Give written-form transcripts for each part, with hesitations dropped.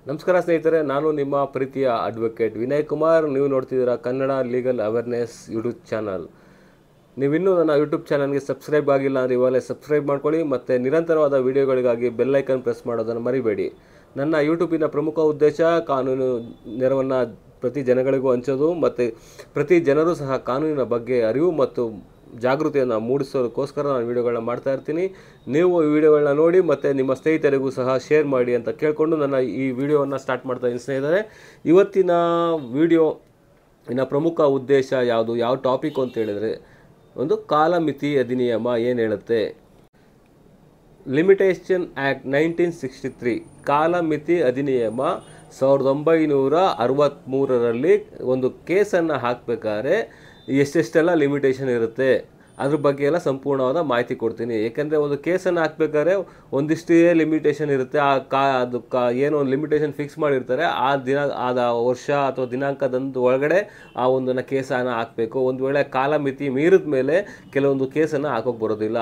ನಮಸ್ಕಾರ ಸ್ನೇಹಿತರೆ, ನಾನು ನಿಮ್ಮ ಪ್ರೀತಿಯ ಅಡ್ವೊಕೇಟ್ ವಿನಯ್ ಕುಮಾರ್. ನೀವು ನೋಡ್ತಿದ್ದೀರಾ Kannada legal awareness YouTube channel. ನೀವಿನ್ನೂ ನನ್ನ ಯೂಟ್ಯೂಬ್ ಚಾನಲ್ಗೆ ಸಬ್ಸ್ಕ್ರೈಬ್ ಆಗಿಲ್ಲ ಅಂದರೆ ಇವಾಗಲೇ ಸಬ್ಸ್ಕ್ರೈಬ್ ಮಾಡ್ಕೊಳ್ಳಿ ಮತ್ತು ನಿರಂತರವಾದ ವಿಡಿಯೋಗಳಿಗಾಗಿ ಬೆಲ್ಲೈಕನ್ ಪ್ರೆಸ್ ಮಾಡೋದನ್ನು ಮರಿಬೇಡಿ. ನನ್ನ ಯೂಟ್ಯೂಬಿನ ಪ್ರಮುಖ ಉದ್ದೇಶ ಕಾನೂನು ನೆರವನ್ನು ಪ್ರತಿ ಜನಗಳಿಗೂ ಹಂಚೋದು ಮತ್ತು ಪ್ರತಿ ಜನರು ಸಹ ಕಾನೂನಿನ ಬಗ್ಗೆ ಅರಿವು ಮತ್ತು ಜಾಗೃತಿಯನ್ನು ಮೂಡಿಸೋದಕ್ಕೋಸ್ಕರ ನಾನು ವಿಡಿಯೋಗಳನ್ನ ಮಾಡ್ತಾ ಇರ್ತೀನಿ. ನೀವು ಈ ವಿಡಿಯೋಗಳನ್ನ ನೋಡಿ ಮತ್ತು ನಿಮ್ಮ ಸ್ನೇಹಿತರಿಗೂ ಸಹ ಶೇರ್ ಮಾಡಿ ಅಂತ ಕೇಳಿಕೊಂಡು ನನ್ನ ಈ ವಿಡಿಯೋವನ್ನು ಸ್ಟಾರ್ಟ್ ಮಾಡ್ತಾ ಇದ್ದೀನಿ ಸ್ನೇಹಿತರೆ. ಇವತ್ತಿನ ವಿಡಿಯೋನ ಪ್ರಮುಖ ಉದ್ದೇಶ ಯಾವ ಟಾಪಿಕ್ ಅಂತ ಹೇಳಿದರೆ, ಒಂದು ಕಾಲಮಿತಿ ಅಧಿನಿಯಮ ಏನು ಹೇಳುತ್ತೆ. ಲಿಮಿಟೇಷನ್ ಆ್ಯಕ್ಟ್ 1963 ಕಾಲಮಿತಿ ಅಧಿನಿಯಮ 1963ರಲ್ಲಿ ಒಂದು ಕೇಸನ್ನು ಹಾಕಬೇಕಾದ್ರೆ ಎಷ್ಟೆಷ್ಟೆಲ್ಲ ಲಿಮಿಟೇಷನ್ ಇರುತ್ತೆ ಅದ್ರ ಬಗ್ಗೆ ಎಲ್ಲ ಸಂಪೂರ್ಣವಾದ ಮಾಹಿತಿ ಕೊಡ್ತೀನಿ. ಏಕೆಂದರೆ ಒಂದು ಕೇಸನ್ನು ಹಾಕಬೇಕಾದ್ರೆ ಒಂದಿಷ್ಟೇ ಲಿಮಿಟೇಷನ್ ಇರುತ್ತೆ. ಏನೋ ಒಂದು ಲಿಮಿಟೇಷನ್ ಫಿಕ್ಸ್ ಮಾಡಿರ್ತಾರೆ, ಆದ ವರ್ಷ ಅಥವಾ ದಿನಾಂಕದಂದು ಒಳಗಡೆ ಆ ಒಂದನ್ನು ಕೇಸನ್ನು ಹಾಕಬೇಕು. ಒಂದು ವೇಳೆ ಕಾಲಮಿತಿ ಮೀರಿದ ಮೇಲೆ ಕೆಲವೊಂದು ಕೇಸನ್ನು ಹಾಕೋಕ್ಕೆ ಬರೋದಿಲ್ಲ.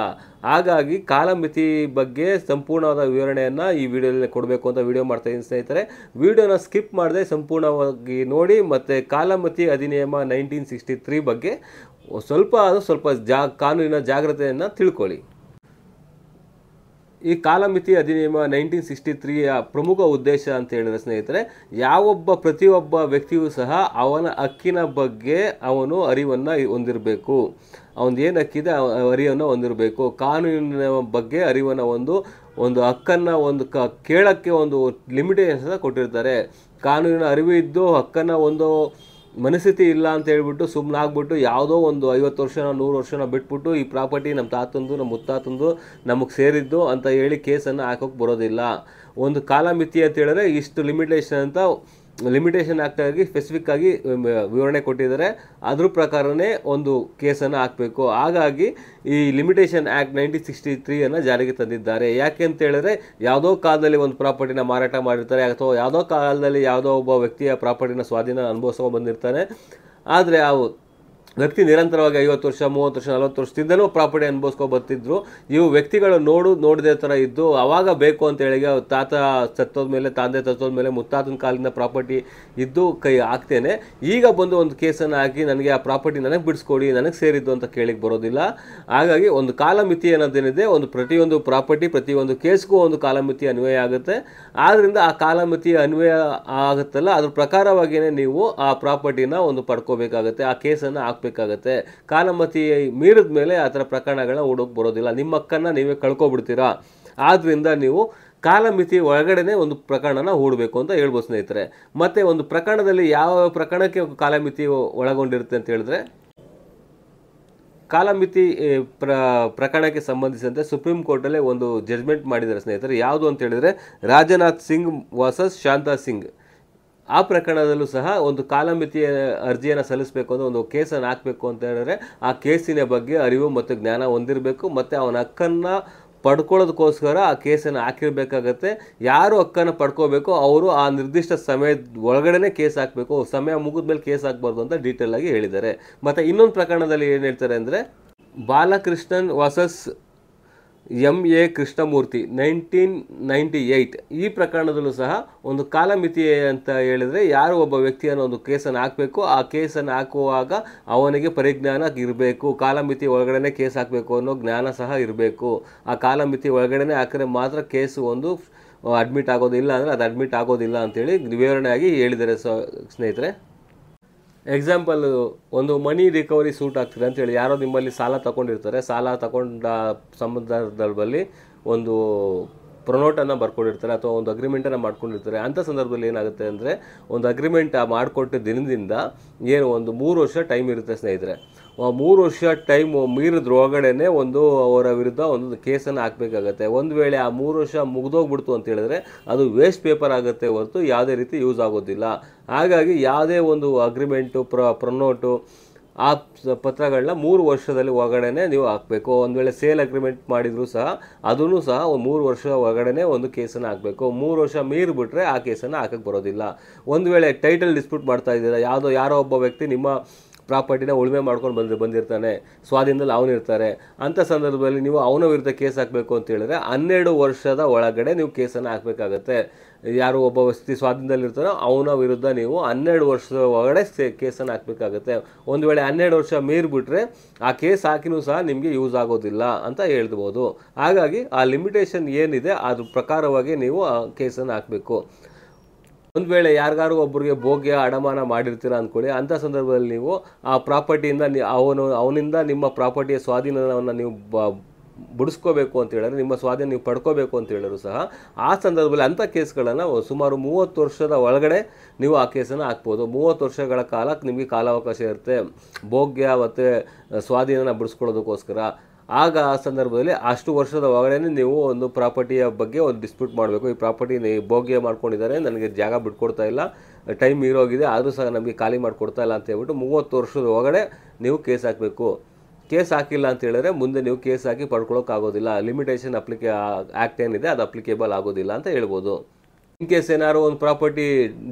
ಹಾಗಾಗಿ ಕಾಲಮಿತಿ ಬಗ್ಗೆ ಸಂಪೂರ್ಣವಾದ ವಿವರಣೆಯನ್ನು ಈ ವಿಡಿಯೋದಲ್ಲಿ ಕೊಡಬೇಕು ಅಂತ ವಿಡಿಯೋ ಮಾಡ್ತಾಯಿದ್ದೀನಿ ಸ್ನೇಹಿತರೆ. ವಿಡಿಯೋನ ಸ್ಕಿಪ್ ಮಾಡದೆ ಸಂಪೂರ್ಣವಾಗಿ ನೋಡಿ ಮತ್ತು ಕಾಲಮಿತಿ ಅಧಿನಿಯಮ 1963 ಬಗ್ಗೆ ಸ್ವಲ್ಪ ಕಾನೂನಿನ ಜಾಗ್ರತೆಯನ್ನು ತಿಳ್ಕೊಳ್ಳಿ. ಈ ಕಾಲಮಿತಿ ಅಧಿನಿಯಮ 1963ಯ ಪ್ರಮುಖ ಉದ್ದೇಶ ಅಂತ ಹೇಳಿದ್ರೆ ಸ್ನೇಹಿತರೆ, ಪ್ರತಿಯೊಬ್ಬ ವ್ಯಕ್ತಿಯೂ ಸಹ ಅವನ ಹಕ್ಕಿನ ಬಗ್ಗೆ ಅವನು ಅರಿವನ್ನು ಹೊಂದಿರಬೇಕು. ಅವನು ಏನು ಹಕ್ಕಿದೆ ಅರಿವನ್ನು ಹೊಂದಿರಬೇಕು. ಕಾನೂನಿನ ಬಗ್ಗೆ ಅರಿವನ್ನು ಒಂದು ಹಕ್ಕನ್ನು ಕೇಳೋಕ್ಕೆ ಒಂದು ಲಿಮಿಟೇಷನ್ಸ್ ಕೊಟ್ಟಿರ್ತಾರೆ. ಕಾನೂನಿನ ಅರಿವು ಇದ್ದು ಹಕ್ಕನ್ನು ಮನಸ್ಥಿತಿ ಇಲ್ಲ ಅಂತ ಹೇಳ್ಬಿಟ್ಟು ಸುಮ್ಮನಾಗ್ಬಿಟ್ಟು ಯಾವುದೋ ಒಂದು 50 ವರ್ಷನ 100 ವರ್ಷನ ಬಿಟ್ಬಿಟ್ಟು ಈ ಪ್ರಾಪರ್ಟಿ ನಮ್ಮ ತಾತಂದು ನಮ್ಮ ಮುತ್ತಾತಂದು ನಮಗೆ ಸೇರಿದ್ದು ಅಂತ ಹೇಳಿ ಕೇಸನ್ನು ಹಾಕೋಕ್ಕೆ ಬರೋದಿಲ್ಲ. ಒಂದು ಕಾಲಮಿತಿ ಅಂತ ಹೇಳಿದ್ರೆ ಇಷ್ಟು ಲಿಮಿಟೇಷನ್ ಆಗಿ ಸ್ಪೆಸಿಫಿಕ್ ಆಗಿ ವಿವರಣೆ ಕೊಟ್ಟಿದ್ದಾರೆ. ಅದ್ರ ಪ್ರಕಾರನೇ ಒಂದು ಕೇಸನ್ನು ಹಾಕಬೇಕು. ಹಾಗಾಗಿ ಈ ಲಿಮಿಟೇಷನ್ ಆ್ಯಕ್ಟ್ 1963 ಜಾರಿಗೆ ತಂದಿದ್ದಾರೆ. ಯಾಕೆ ಅಂತ ಹೇಳಿದ್ರೆ, ಯಾವುದೋ ಕಾಲದಲ್ಲಿ ಒಂದು ಪ್ರಾಪರ್ಟಿನ ಮಾರಾಟ ಮಾಡಿರ್ತಾರೆ ಅಥವಾ ಯಾವುದೋ ಕಾಲದಲ್ಲಿ ಯಾವುದೋ ಒಬ್ಬ ವ್ಯಕ್ತಿಯ ಪ್ರಾಪರ್ಟಿನ ಸ್ವಾಧೀನ ಅನುಭವಿಸ್ಕೊಂಡು ಬಂದಿರ್ತಾನೆ. ಆದರೆ ಆ ವ್ಯಕ್ತಿ ನಿರಂತರವಾಗಿ 50 ವರ್ಷ 30 ವರ್ಷ 40 ವರ್ಷದಿಂದಲೂ ಪ್ರಾಪರ್ಟಿ ಅನುಭವಿಸ್ಕೊಂಡು ಬರ್ತಿದ್ರು. ಇವು ವ್ಯಕ್ತಿಗಳು ನೋಡದೇ ಥರ ಇದ್ದು ಅವಾಗ ಬೇಕು ಅಂತ ಹೇಳಿ ತಾತ ಸತ್ತೋದ್ಮೇಲೆ ತಂದೆ ಸತ್ತೋದ್ಮೇಲೆ ಮುತ್ತಾತನ ಕಾಲಿನ ಪ್ರಾಪರ್ಟಿ ಇದ್ದು ಕೈ ಹಾಕ್ತೇನೆ, ಈಗ ಬಂದು ಒಂದು ಕೇಸನ್ನು ಹಾಕಿ ನನಗೆ ಆ ಪ್ರಾಪರ್ಟಿ ನನಗೆ ಬಿಡಿಸ್ಕೊಡಿ, ನನಗೆ ಸೇರಿದ್ದು ಅಂತ ಕೇಳಿಕ್ಕೆ ಬರೋದಿಲ್ಲ. ಹಾಗಾಗಿ ಒಂದು ಕಾಲಮಿತಿ ಅನ್ನೋದೇನಿದೆ, ಪ್ರತಿಯೊಂದು ಪ್ರಾಪರ್ಟಿ ಪ್ರತಿಯೊಂದು ಕೇಸ್ಗೂ ಒಂದು ಕಾಲಮಿತಿ ಅನ್ವಯ ಆಗುತ್ತೆ. ಆದ್ದರಿಂದ ಆ ಕಾಲಮಿತಿ ಅನ್ವಯ ಆಗುತ್ತಲ್ಲ, ಅದ್ರ ಪ್ರಕಾರವಾಗಿಯೇ ನೀವು ಆ ಪ್ರಾಪರ್ಟಿನ ಪಡ್ಕೋಬೇಕಾಗತ್ತೆ, ಆ ಕೇಸನ್ನು ಹಾಕಬೇಕಾಗತ್ತೆ. ಕಾಲಮಿತಿ ಮೀರಿದ ಮೇಲೆ ಆ ಥರ ಪ್ರಕರಣಗಳನ್ನ ಹೂಡೋಕೆ ಬರೋದಿಲ್ಲ. ನಿಮ್ಮ ಹಕ್ಕನ್ನು ನೀವೇ ಕಳ್ಕೊಬಿಡ್ತೀರಾ. ಆದ್ದರಿಂದ ನೀವು ಕಾಲಮಿತಿ ಒಳಗಡೆನೆ ಒಂದು ಪ್ರಕರಣನ ಹೂಡಬೇಕು ಅಂತ ಹೇಳ್ಬೋದು ಸ್ನೇಹಿತರೆ. ಮತ್ತು ಒಂದು ಪ್ರಕರಣದಲ್ಲಿ ಯಾವ ಪ್ರಕರಣಕ್ಕೆ ಕಾಲಮಿತಿ ಒಳಗೊಂಡಿರುತ್ತೆ ಅಂತ ಹೇಳಿದ್ರೆ, ಕಾಲಮಿತಿ ಪ್ರಕರಣಕ್ಕೆ ಸಂಬಂಧಿಸಿದಂತೆ ಸುಪ್ರೀಂ ಕೋರ್ಟಲ್ಲೇ ಒಂದು ಜಡ್ಜ್ಮೆಂಟ್ ಮಾಡಿದ್ದಾರೆ ಸ್ನೇಹಿತರೆ. ಯಾವುದು ಅಂತ ಹೇಳಿದರೆ, ರಾಜನಾಥ್ ಸಿಂಗ್ ವರ್ಸಸ್ ಶಾಂತಾ ಸಿಂಗ್. ಆ ಪ್ರಕರಣದಲ್ಲೂ ಸಹ ಒಂದು ಕಾಲಮಿತಿಯ ಅರ್ಜಿಯನ್ನು ಸಲ್ಲಿಸಬೇಕು ಅಂದರೆ ಒಂದು ಕೇಸನ್ನು ಹಾಕಬೇಕು ಅಂತ ಹೇಳಿದ್ರೆ ಆ ಕೇಸಿನ ಬಗ್ಗೆ ಅರಿವು ಮತ್ತು ಜ್ಞಾನ ಹೊಂದಿರಬೇಕು. ಮತ್ತು ಅವನ ಹಕ್ಕನ್ನು ಪಡ್ಕೊಳ್ಳೋದಕ್ಕೋಸ್ಕರ ಆ ಕೇಸನ್ನು ಹಾಕಿರಬೇಕಾಗತ್ತೆ. ಯಾರು ಹಕ್ಕನ್ನು ಪಡ್ಕೋಬೇಕು ಅವರು ಆ ನಿರ್ದಿಷ್ಟ ಸಮಯದ ಒಳಗಡೆ ಕೇಸ್ ಹಾಕಬೇಕು. ಸಮಯ ಮುಗಿದ ಮೇಲೆ ಕೇಸ್ ಹಾಕಬಾರ್ದು ಅಂತ ಡೀಟೇಲ್ ಆಗಿ ಹೇಳಿದ್ದಾರೆ. ಮತ್ತು ಇನ್ನೊಂದು ಪ್ರಕರಣದಲ್ಲಿ ಏನು ಹೇಳ್ತಾರೆ ಅಂದರೆ, ಬಾಲಕೃಷ್ಣನ್ ವರ್ಸಸ್ MA ಕೃಷ್ಣಮೂರ್ತಿ 1998. ಈ ಪ್ರಕರಣದಲ್ಲೂ ಸಹ ಒಂದು ಕಾಲಮಿತಿ ಅಂತ ಹೇಳಿದರೆ, ಯಾರು ಒಬ್ಬ ವ್ಯಕ್ತಿಯನ್ನು ಒಂದು ಕೇಸನ್ನು ಹಾಕಬೇಕು, ಆ ಕೇಸನ್ನು ಹಾಕುವಾಗ ಅವನಿಗೆ ಪರಿಜ್ಞಾನ ಇರಬೇಕು. ಕಾಲಮಿತಿ ಒಳಗಡೆ ಕೇಸ್ ಹಾಕಬೇಕು ಅನ್ನೋ ಜ್ಞಾನ ಸಹ ಇರಬೇಕು. ಆ ಕಾಲಮಿತಿ ಒಳಗಡೆ ಹಾಕಿದ್ರೆ ಮಾತ್ರ ಕೇಸು ಅಡ್ಮಿಟ್ ಆಗೋದಿಲ್ಲ, ಅಂದರೆ ಅದು ಅಡ್ಮಿಟ್ ಆಗೋದಿಲ್ಲ ಅಂತೇಳಿ ವಿವರಣೆಯಾಗಿ ಹೇಳಿದ್ದಾರೆ ಸ್ನೇಹಿತರೆ. ಎಕ್ಸಾಂಪಲ್, ಒಂದು ಮನಿ ರಿಕವರಿ ಸೂಟ್ ಆಗ್ತಿದೆ ಅಂತೇಳಿ ಯಾರೋ ನಿಮ್ಮಲ್ಲಿ ಸಾಲ ತಗೊಂಡಿರ್ತಾರೆ. ಸಾಲ ತಗೊಂಡ ಸಂದರ್ಭದಲ್ಲಿ ಒಂದು ಪ್ರೊನೋಟನ್ನು ಬರ್ಕೊಂಡಿರ್ತಾರೆ ಅಥವಾ ಒಂದು ಅಗ್ರಿಮೆಂಟನ್ನು ಮಾಡ್ಕೊಂಡಿರ್ತಾರೆ. ಅಂಥ ಸಂದರ್ಭದಲ್ಲಿ ಏನಾಗುತ್ತೆ ಅಂದರೆ, ಒಂದು ಅಗ್ರಿಮೆಂಟ್ ಮಾಡಿಕೊಟ್ಟ ದಿನದಿಂದ ಒಂದು 3 ವರ್ಷ ಟೈಮ್ ಇರುತ್ತೆ ಸ್ನೇಹಿತರೆ. 3 ವರ್ಷ ಟೈಮ್ ಮೀರಿದ್ರೊಳಗಡೆ ಅವರ ವಿರುದ್ಧ ಒಂದು ಕೇಸನ್ನು ಹಾಕಬೇಕಾಗತ್ತೆ. ಒಂದು ವೇಳೆ ಆ 3 ವರ್ಷ ಮುಗಿದೋಗ್ಬಿಡ್ತು ಅಂತ ಹೇಳಿದ್ರೆ ಅದು ವೇಸ್ಟ್ ಪೇಪರ್ ಆಗುತ್ತೆ ಹೊರತು ಯಾವುದೇ ರೀತಿ ಯೂಸ್ ಆಗೋದಿಲ್ಲ. ಹಾಗಾಗಿ ಯಾವುದೇ ಒಂದು ಅಗ್ರಿಮೆಂಟು ಪ್ರೊನೋಟು ಆ ಪತ್ರಗಳನ್ನ 3 ವರ್ಷದಲ್ಲಿ ಒಳಗಡೆ ನೀವು ಹಾಕಬೇಕು. ಒಂದು ವೇಳೆ ಸೇಲ್ ಅಗ್ರಿಮೆಂಟ್ ಮಾಡಿದರೂ ಸಹ ಅದನ್ನು ಸಹ 3 ವರ್ಷ ಒಳಗಡೆ ಒಂದು ಕೇಸನ್ನು ಹಾಕಬೇಕು. 3 ವರ್ಷ ಮೀರಿಬಿಟ್ರೆ ಆ ಕೇಸನ್ನು ಹಾಕಕ್ಕೆ ಬರೋದಿಲ್ಲ. ಒಂದು ವೇಳೆ ಟೈಟಲ್ ಡಿಸ್ಪ್ಯೂಟ್ ಮಾಡ್ತಾ ಇದ್ದೀರಾ, ಯಾರೋ ಒಬ್ಬ ವ್ಯಕ್ತಿ ನಿಮ್ಮ ಪ್ರಾಪರ್ಟಿನ ಉಳುಮೆ ಮಾಡ್ಕೊಂಡು ಬಂದಿರ್ತಾನೆ, ಸ್ವಾಧೀನದಲ್ಲಿ ಅವನಿರ್ತಾರೆ. ಅಂಥ ಸಂದರ್ಭದಲ್ಲಿ ನೀವು ಅವನ ವಿರುದ್ಧ ಕೇಸ್ ಹಾಕಬೇಕು ಅಂತ ಹೇಳಿದ್ರೆ 12 ವರ್ಷದ ಒಳಗಡೆ ನೀವು ಕೇಸನ್ನು ಹಾಕಬೇಕಾಗತ್ತೆ. ಯಾರು ಒಬ್ಬ ವ್ಯಕ್ತಿ ಸ್ವಾಧೀನದಲ್ಲಿರ್ತಾರೋ ಅವನ ವಿರುದ್ಧ ನೀವು 12 ವರ್ಷದ ಒಳಗಡೆ ಕೇಸನ್ನು ಹಾಕಬೇಕಾಗುತ್ತೆ. ಒಂದು ವೇಳೆ 12 ವರ್ಷ ಮೀರಿಬಿಟ್ರೆ ಆ ಕೇಸ್ ಹಾಕಿನೂ ಸಹ ನಿಮಗೆ ಯೂಸ್ ಆಗೋದಿಲ್ಲ ಅಂತ ಹೇಳ್ಬೋದು. ಹಾಗಾಗಿ ಆ ಲಿಮಿಟೇಷನ್ ಏನಿದೆ ಅದ್ರ ಪ್ರಕಾರವಾಗಿ ನೀವು ಆ ಕೇಸನ್ನು ಹಾಕಬೇಕು. ಒಂದು ವೇಳೆ ಯಾರಿಗಾರು ಒಬ್ಬರಿಗೆ ಭೋಗ್ಯ ಅಡಮಾನ ಮಾಡಿರ್ತೀರ ಅಂದ್ಕೊಳ್ಳಿ, ಅಂಥ ಸಂದರ್ಭದಲ್ಲಿ ನೀವು ಆ ಪ್ರಾಪರ್ಟಿಯಿಂದ ಅವನಿಂದ ನಿಮ್ಮ ಪ್ರಾಪರ್ಟಿಯ ಸ್ವಾಧೀನವನ್ನು ನೀವು ಬಿಡಿಸ್ಕೋಬೇಕು ಅಂತ ಹೇಳಿದ್ರೆ, ನಿಮ್ಮ ಸ್ವಾಧೀನ ನೀವು ಪಡ್ಕೋಬೇಕು ಅಂತ ಹೇಳಿದ್ರು ಸಹ ಆ ಸಂದರ್ಭದಲ್ಲಿ ಅಂಥ ಕೇಸ್ಗಳನ್ನು ಸುಮಾರು 30 ವರ್ಷದ ಒಳಗಡೆ ನೀವು ಆ ಕೇಸನ್ನು ಹಾಕ್ಬೋದು. 30 ವರ್ಷಗಳ ಕಾಲಕ್ಕೆ ನಿಮಗೆ ಕಾಲಾವಕಾಶ ಇರುತ್ತೆ ಭೋಗ್ಯ ಮತ್ತು ಸ್ವಾಧೀನನ ಬಿಡಿಸ್ಕೊಳ್ಳೋದಕ್ಕೋಸ್ಕರ. ಆಗ ಆ ಸಂದರ್ಭದಲ್ಲಿ ಅಷ್ಟು ವರ್ಷದ ಒಳಗಡೆ ನೀವು ಒಂದು ಪ್ರಾಪರ್ಟಿಯ ಬಗ್ಗೆ ಒಂದು ಡಿಸ್ಪ್ಯೂಟ್ ಮಾಡಬೇಕು. ಈ ಪ್ರಾಪರ್ಟಿ ಭೋಗ್ಯ ಮಾಡ್ಕೊಂಡಿದ್ದಾರೆ, ನನಗೆ ಜಾಗ ಬಿಟ್ಕೊಡ್ತಾ ಇಲ್ಲ, ಟೈಮ್ ಇರೋಗಿದೆ, ಆದರೂ ಸಹ ನಮಗೆ ಖಾಲಿ ಮಾಡಿಕೊಡ್ತಾ ಇಲ್ಲ ಅಂತ ಹೇಳ್ಬಿಟ್ಟು 30 ವರ್ಷದ ಒಳಗಡೆ ನೀವು ಕೇಸ್ ಹಾಕಬೇಕು. ಕೇಸ್ ಹಾಕಿಲ್ಲ ಅಂತ ಹೇಳಿದ್ರೆ ಮುಂದೆ ನೀವು ಕೇಸ್ ಹಾಕಿ ಪಡ್ಕೊಳ್ಳೋಕ್ಕಾಗೋದಿಲ್ಲ. ಲಿಮಿಟೇಷನ್ ಆ್ಯಕ್ಟ್ ಏನಿದೆ ಅದು ಅಪ್ಲಿಕೇಬಲ್ ಆಗೋದಿಲ್ಲ ಅಂತ ಹೇಳ್ಬೋದು. ಇನ್ ಕೇಸ್ ಏನಾದ್ರು ಒಂದು ಪ್ರಾಪರ್ಟಿ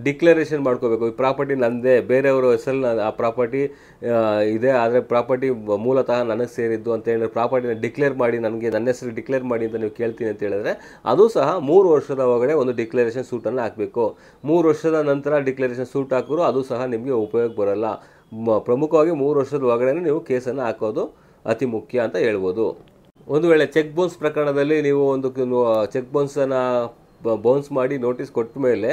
ಡಿಕ್ಲರೇಷನ್ ಮಾಡ್ಕೋಬೇಕು, ಈ ಪ್ರಾಪರ್ಟಿ ನಂದೇ, ಬೇರೆಯವರು ಹೆಸರಲ್ಲಿ ಆ ಪ್ರಾಪರ್ಟಿ ಇದೆ, ಆದರೆ ಪ್ರಾಪರ್ಟಿ ಮೂಲತಃ ನನಗೆ ಸೇರಿದ್ದು ಅಂತ ಹೇಳಿದ್ರೆ ಪ್ರಾಪರ್ಟಿನ ಡಿಕ್ಲೇರ್ ಮಾಡಿ, ನನಗೆ ನನ್ನ ಹೆಸರು ಡಿಕ್ಲೇರ್ ಮಾಡಿ ಅಂತ ನೀವು ಕೇಳ್ತೀನಿ ಅಂತ ಹೇಳಿದ್ರೆ ಅದು ಸಹ 3 ವರ್ಷದ ಒಳಗಡೆ ಒಂದು ಡಿಕ್ಲರೇಷನ್ ಸೂಟನ್ನು ಹಾಕಬೇಕು. 3 ವರ್ಷದ ನಂತರ ಡಿಕ್ಲರೇಷನ್ ಸೂಟ್ ಹಾಕಿದ್ರು ಅದು ಸಹ ನಿಮಗೆ ಉಪಯೋಗ ಬರೋಲ್ಲ. ಪ್ರಮುಖವಾಗಿ 3 ವರ್ಷದ ಒಳಗಡೆ ನೀವು ಕೇಸನ್ನು ಹಾಕೋದು ಅತಿ ಮುಖ್ಯ ಅಂತ ಹೇಳ್ಬೋದು. ಒಂದು ವೇಳೆ ಚೆಕ್ ಬೌನ್ಸ್ ಪ್ರಕರಣದಲ್ಲಿ ನೀವು ಒಂದು ಚೆಕ್ ಬೌನ್ಸನ್ನು ಬೌನ್ಸ್ ಮಾಡಿ ನೋಟಿಸ್ ಕೊಟ್ಟ ಮೇಲೆ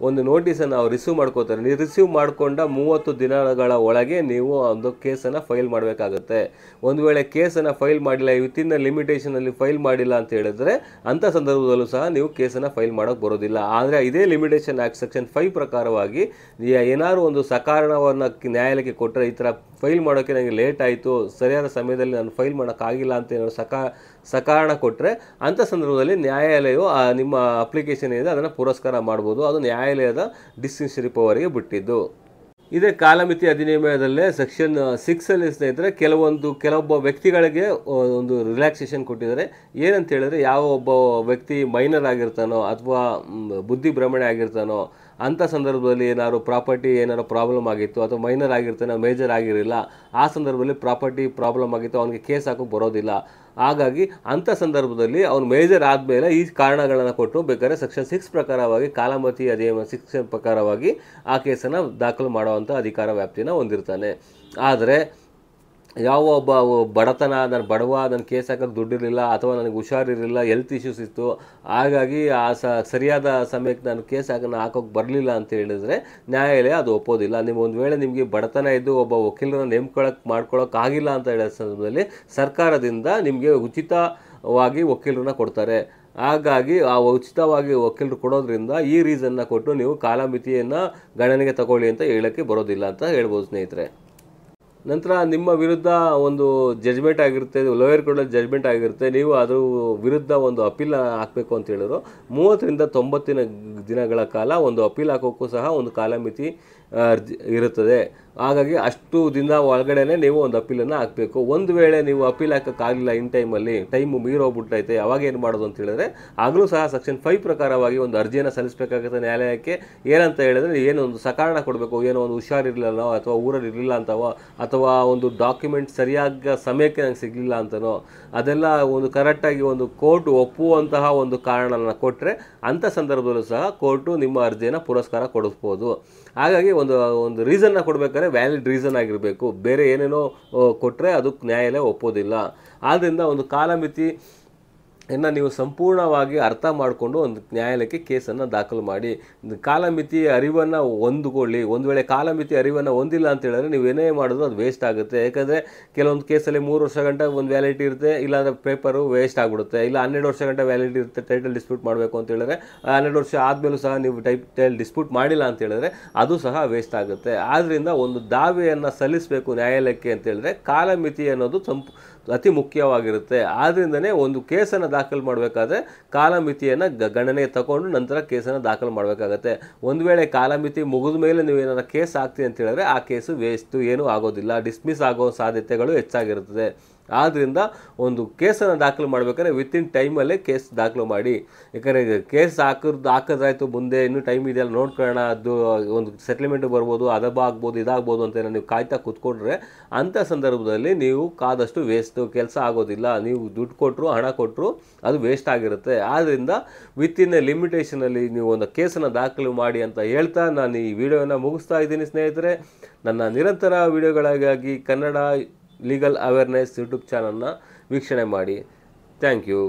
ಒಂದು ನೋಟಿಸನ್ನು ಅವ್ರು ರಿಸೀವ್ ಮಾಡ್ಕೋತಾರೆ. ನೀವು ರಿಸೀವ್ ಮಾಡಿಕೊಂಡ 30 ದಿನಗಳ ಒಳಗೆ ನೀವು ಒಂದು ಕೇಸನ್ನು ಫೈಲ್ ಮಾಡಬೇಕಾಗತ್ತೆ. ಒಂದು ವೇಳೆ ಕೇಸನ್ನು ಫೈಲ್ ಮಾಡಿಲ್ಲ, ವಿತಿನ್ ಲಿಮಿಟೇಷನಲ್ಲಿ ಫೈಲ್ ಮಾಡಿಲ್ಲ ಅಂತ ಹೇಳಿದ್ರೆ ಅಂಥ ಸಂದರ್ಭದಲ್ಲೂ ಸಹ ನೀವು ಕೇಸನ್ನು ಫೈಲ್ ಮಾಡೋಕ್ಕೆ ಬರೋದಿಲ್ಲ. ಆದರೆ ಇದೇ ಲಿಮಿಟೇಷನ್ ಆ್ಯಕ್ಟ್ ಸೆಕ್ಷನ್ 5 ಪ್ರಕಾರವಾಗಿ ಏನಾದ್ರು ಒಂದು ಸಕಾರಣವನ್ನು ನ್ಯಾಯಾಲಯಕ್ಕೆ ಕೊಟ್ಟರೆ, ಈ ಥರ ಫೈಲ್ ಮಾಡೋಕ್ಕೆ ನನಗೆ ಲೇಟ್ ಆಯಿತು, ಸರಿಯಾದ ಸಮಯದಲ್ಲಿ ನಾನು ಫೈಲ್ ಮಾಡೋಕ್ಕಾಗಿಲ್ಲ ಅಂತ ಏನೋ ಸಕಾರಣ ಕೊಟ್ಟರೆ ಅಂಥ ಸಂದರ್ಭದಲ್ಲಿ ನ್ಯಾಯಾಲಯವು ನಿಮ್ಮ ಅಪ್ಲಿಕೇಶನ್ ಏನಿದೆ ಅದನ್ನು ಪುರಸ್ಕಾರ ಮಾಡ್ಬೋದು. ಅದು ನ್ಯಾಯಾಲಯದ ಡಿಸ್ಕ್ರಿಷನರಿ ಪವರಿಗೆ ಬಿಟ್ಟಿದ್ದು. ಇದೇ ಕಾಲಮಿತಿ ಅಧಿನಿಯಮದಲ್ಲೇ ಸೆಕ್ಷನ್ 6 ಸ್ನೇಹಿತರೆ ಕೆಲವೊಬ್ಬ ವ್ಯಕ್ತಿಗಳಿಗೆ ಒಂದು ರಿಲ್ಯಾಕ್ಸೇಷನ್ ಕೊಟ್ಟಿದ್ದಾರೆ. ಏನಂತ ಹೇಳಿದ್ರೆ, ಯಾವ ಒಬ್ಬ ವ್ಯಕ್ತಿ ಮೈನರ್ ಆಗಿರ್ತಾನೋ ಅಥವಾ ಬುದ್ಧಿಭ್ರಮಣೆ ಆಗಿರ್ತಾನೋ ಅಂಥ ಸಂದರ್ಭದಲ್ಲಿ ಏನಾದ್ರು ಪ್ರಾಪರ್ಟಿ ಏನಾದ್ರು ಪ್ರಾಬ್ಲಮ್ ಆಗಿತ್ತು, ಅಥವಾ ಮೈನರ್ ಆಗಿರ್ತಾನೆ ಮೇಜರ್ ಆಗಿರಲಿಲ್ಲ, ಆ ಸಂದರ್ಭದಲ್ಲಿ ಪ್ರಾಪರ್ಟಿ ಪ್ರಾಬ್ಲಮ್ ಆಗಿತ್ತು, ಅವನಿಗೆ ಕೇಸ್ ಹಾಕೋಕ್ಕೆ ಬರೋದಿಲ್ಲ. ಹಾಗಾಗಿ ಅಂಥ ಸಂದರ್ಭದಲ್ಲಿ ಅವನು ಮೇಜರ್ ಆದಮೇಲೆ ಈ ಕಾರಣಗಳನ್ನು ಕೊಟ್ಟು ಬೇಕಾದ್ರೆ ಸೆಕ್ಷನ್ 6 ಪ್ರಕಾರವಾಗಿ ಕಾಲಮಿತಿ ಅಧಿನಿಯಮ 6 ಪ್ರಕಾರವಾಗಿ ಆ ಕೇಸನ್ನು ದಾಖಲು ಮಾಡುವಂಥ ಅಧಿಕಾರ ವ್ಯಾಪ್ತಿನ ಹೊಂದಿರ್ತಾನೆ. ಆದರೆ ಯಾವ ಒಬ್ಬ ಬಡತನ, ನಾನು ಬಡವ, ನನ್ನ ಕೇಸ್ ಹಾಕೋಕ್ಕೆ ದುಡ್ಡಿರಲಿಲ್ಲ, ಅಥವಾ ನನಗೆ ಹುಷಾರಿರಲಿಲ್ಲ, ಹೆಲ್ತ್ ಇಶ್ಯೂಸ್ ಇತ್ತು, ಹಾಗಾಗಿ ಸರಿಯಾದ ಸಮಯಕ್ಕೆ ನಾನು ಕೇಸ್ ಹಾಕೋಕ್ಕೆ ಬರಲಿಲ್ಲ ಅಂತ ಹೇಳಿದ್ರೆ ನ್ಯಾಯಾಲಯ ಅದು ಒಪ್ಪೋದಿಲ್ಲ. ನೀವು ಒಂದು ವೇಳೆ ನಿಮಗೆ ಬಡತನ ಇದ್ದು ಒಬ್ಬ ವಕೀಲರನ್ನು ಮಾಡ್ಕೊಳ್ಳೋಕ್ಕಾಗಿಲ್ಲ ಅಂತ ಹೇಳೋ ಸಂದರ್ಭದಲ್ಲಿ ಸರ್ಕಾರದಿಂದ ನಿಮಗೆ ಉಚಿತವಾಗಿ ವಕೀಲರನ್ನ ಕೊಡ್ತಾರೆ. ಹಾಗಾಗಿ ಆ ಉಚಿತವಾಗಿ ವಕೀಲರು ಕೊಡೋದ್ರಿಂದ ಈ ರೀಸನ್ನ ಕೊಟ್ಟು ನೀವು ಕಾಲಮಿತಿಯನ್ನು ಗಣನೆಗೆ ತಗೊಳ್ಳಿ ಅಂತ ಹೇಳೋಕ್ಕೆ ಬರೋದಿಲ್ಲ ಅಂತ ಹೇಳ್ಬೋದು ಸ್ನೇಹಿತರೆ. ನಂತರ ನಿಮ್ಮ ವಿರುದ್ಧ ಒಂದು ಜಜ್ಮೆಂಟ್ ಆಗಿರುತ್ತೆ, ಲೋಯರ್ ಕೋರ್ಟಲ್ಲಿ ಜಜ್ಮೆಂಟ್ ಆಗಿರುತ್ತೆ, ನೀವು ಅದ್ರ ವಿರುದ್ಧ ಒಂದು ಅಪೀಲ್ ಹಾಕಬೇಕು ಅಂತ ಹೇಳಿದ್ರು 30 ರಿಂದ 90 ದಿನಗಳ ಕಾಲ ಒಂದು ಅಪೀಲ್ ಹಾಕೋಕ್ಕೂ ಸಹ ಒಂದು ಕಾಲಮಿತಿ ಇರುತ್ತದೆ. ಹಾಗಾಗಿ ಅಷ್ಟು ದಿನ ಒಳಗಡೆ ನೀವು ಒಂದು ಅಪೀಲನ್ನು ಹಾಕಬೇಕು. ಒಂದು ವೇಳೆ ನೀವು ಅಪೀಲ್ ಹಾಕೋಕ್ಕಾಗಲಿಲ್ಲ, ಇನ್ ಟೈಮು ಮೀರೋಗ್ಬಿಟ್ಟೈತೆ, ಅವಾಗ ಏನು ಮಾಡೋದು ಅಂತ ಹೇಳಿದ್ರೆ ಆಗಲೂ ಸಹ ಸೆಕ್ಷನ್ 5 ಪ್ರಕಾರವಾಗಿ ಒಂದು ಅರ್ಜಿಯನ್ನು ಸಲ್ಲಿಸಬೇಕಾಗುತ್ತೆ ನ್ಯಾಯಾಲಯಕ್ಕೆ. ಏನಂತ ಹೇಳಿದ್ರೆ, ಏನೋ ಒಂದು ಸಕಾರಣ ಕೊಡಬೇಕು, ಏನೋ ಒಂದು ಹುಷಾರಿರಲಿಲ್ಲ ಅಥವಾ ಊರಲ್ಲಿ ಇರಲಿಲ್ಲ ಅಂತವೋ, ಅಥವಾ ಒಂದು ಡಾಕ್ಯುಮೆಂಟ್ ಸರಿಯಾದ ಸಮಯಕ್ಕೆ ನಂಗೆ ಸಿಗಲಿಲ್ಲ ಅಂತನೋ, ಅದೆಲ್ಲ ಒಂದು ಕರೆಕ್ಟಾಗಿ ಒಂದು ಕೋರ್ಟ್ ಒಪ್ಪುವಂತಹ ಒಂದು ಕಾರಣನ ಕೊಟ್ಟರೆ ಅಂಥ ಸಂದರ್ಭದಲ್ಲೂ ಸಹ ಕೋರ್ಟು ನಿಮ್ಮ ಅರ್ಜಿಯನ್ನು ಪುರಸ್ಕಾರ ಕೊಡಿಸ್ಬೋದು. ಹಾಗಾಗಿ ಒಂದು ರೀಸನ್ನ ಕೊಡಬೇಕಾದ್ರೆ ವ್ಯಾಲಿಡ್ ರೀಸನ್ ಆಗಿರಬೇಕು. ಬೇರೆ ಏನೇನೋ ಕೊಟ್ಟರೆ ಅದಕ್ಕೆ ನ್ಯಾಯಾಲಯ ಒಪ್ಪೋದಿಲ್ಲ. ಆದ್ದರಿಂದ ಒಂದು ಕಾಲಮಿತಿ ನೀವು ಸಂಪೂರ್ಣವಾಗಿ ಅರ್ಥ ಮಾಡಿಕೊಂಡು ಒಂದು ನ್ಯಾಯಾಲಯಕ್ಕೆ ಕೇಸನ್ನು ದಾಖಲು ಮಾಡಿ ಕಾಲಮಿತಿ ಅರಿವನ್ನು ಹೊಂದಿಕೊಳ್ಳಿ. ಒಂದು ವೇಳೆ ಕಾಲಮಿತಿ ಅರಿವನ್ನು ಹೊಂದಿಲ್ಲ ಅಂತ ಹೇಳಿದ್ರೆ ನೀವೇನೇ ಮಾಡಿದ್ರು ಅದು ವೇಸ್ಟ್ ಆಗುತ್ತೆ. ಯಾಕಂದರೆ ಕೆಲವೊಂದು ಕೇಸಲ್ಲಿ 3 ವರ್ಷ ಗಂಟೆ ಒಂದು ವ್ಯಾಲಿಡಿಟಿ ಇರುತ್ತೆ, ಇಲ್ಲಾಂದರೆ ಪೇಪರು ವೇಸ್ಟ್ ಆಗಿಬಿಡುತ್ತೆ. ಇಲ್ಲ 12 ವರ್ಷ ಗಂಟೆ ವ್ಯಾಲಿಡಿಟಿ ಇರುತ್ತೆ, ಟೈಟಲ್ ಡಿಸ್ಪ್ಯೂಟ್ ಮಾಡಬೇಕು ಅಂತ ಹೇಳಿದ್ರೆ 12 ವರ್ಷ ಆದಮೇಲೂ ಸಹ ನೀವು ಟೈಟಲ್ ಡಿಸ್ಪ್ಯೂಟ್ ಮಾಡಿಲ್ಲ ಅಂತ ಹೇಳಿದ್ರೆ ಅದು ಸಹ ವೇಸ್ಟ್ ಆಗುತ್ತೆ. ಆದ್ದರಿಂದ ಒಂದು ದಾವೆಯನ್ನು ಸಲ್ಲಿಸಬೇಕು ನ್ಯಾಯಾಲಯಕ್ಕೆ ಅಂತ ಹೇಳಿದ್ರೆ ಕಾಲಮಿತಿ ಅನ್ನೋದು ಅತಿ ಮುಖ್ಯವಾಗಿರುತ್ತೆ. ಆದ್ದರಿಂದನೇ ಒಂದು ಕೇಸನ್ನು ದಾಖಲು ಮಾಡಬೇಕಾದ್ರೆ ಕಾಲಮಿತಿಯನ್ನು ಗಣನೆಗೆ ತಗೊಂಡು ನಂತರ ಕೇಸನ್ನು ದಾಖಲು ಮಾಡಬೇಕಾಗತ್ತೆ. ಒಂದು ವೇಳೆ ಕಾಲಮಿತಿ ಮುಗಿದ ಮೇಲೆ ನೀವು ಏನಾದ್ರು ಕೇಸ್ ಹಾಕ್ತೀವಿ ಅಂತ ಹೇಳಿದ್ರೆ ಆ ಕೇಸು ವೇಸ್ಟು, ಏನೂ ಆಗೋದಿಲ್ಲ, ಡಿಸ್ಮಿಸ್ ಆಗೋ ಸಾಧ್ಯತೆಗಳು ಹೆಚ್ಚಾಗಿರುತ್ತದೆ. ಆದ್ದರಿಂದ ಒಂದು ಕೇಸನ್ನು ದಾಖಲು ಮಾಡಬೇಕಾದ್ರೆ ವಿತಿನ್ ಟೈಮಲ್ಲೇ ಕೇಸ್ ದಾಖಲು ಮಾಡಿ. ಯಾಕಂದರೆ ಕೇಸ್ ಹಾಕಿದ್ರಾಯ್ತು, ಮುಂದೆ ಇನ್ನೂ ಟೈಮ್ ಇದೆಯಲ್ಲ ನೋಡ್ಕೊಳ್ಳೋಣ, ಅದು ಒಂದು ಸೆಟ್ಲ್ಮೆಂಟು ಬರ್ಬೋದು, ಆಗ್ಬೋದು ಇದಾಗ್ಬೋದು ಅಂತ ನೀವು ಕಾಯ್ತಾ ಕೂತ್ಕೊಂಡ್ರೆ ಅಂಥ ಸಂದರ್ಭದಲ್ಲಿ ನೀವು ಕಾದಷ್ಟು ವೇಸ್ಟು, ಕೆಲಸ ಆಗೋದಿಲ್ಲ. ನೀವು ದುಡ್ಡು ಕೊಟ್ಟರು, ಹಣ ಕೊಟ್ಟರು, ಅದು ವೇಸ್ಟ್ ಆಗಿರುತ್ತೆ. ಆದ್ದರಿಂದ ವಿತಿನ್ ಎ ಲಿಮಿಟೇಷನಲ್ಲಿ ನೀವು ಒಂದು ಕೇಸನ್ನು ದಾಖಲು ಮಾಡಿ ಅಂತ ಹೇಳ್ತಾ ನಾನು ಈ ವಿಡಿಯೋನ ಮುಗಿಸ್ತಾ ಇದ್ದೀನಿ ಸ್ನೇಹಿತರೆ. ನನ್ನ ನಿರಂತರ ವಿಡಿಯೋಗಳಿಗಾಗಿ ಕನ್ನಡ ಲೀಗಲ್ ಅವೇರ್ನೆಸ್ ಯೂಟ್ಯೂಬ್ ಚಾನಲ್ನ ವೀಕ್ಷಣೆ ಮಾಡಿ. Thank you.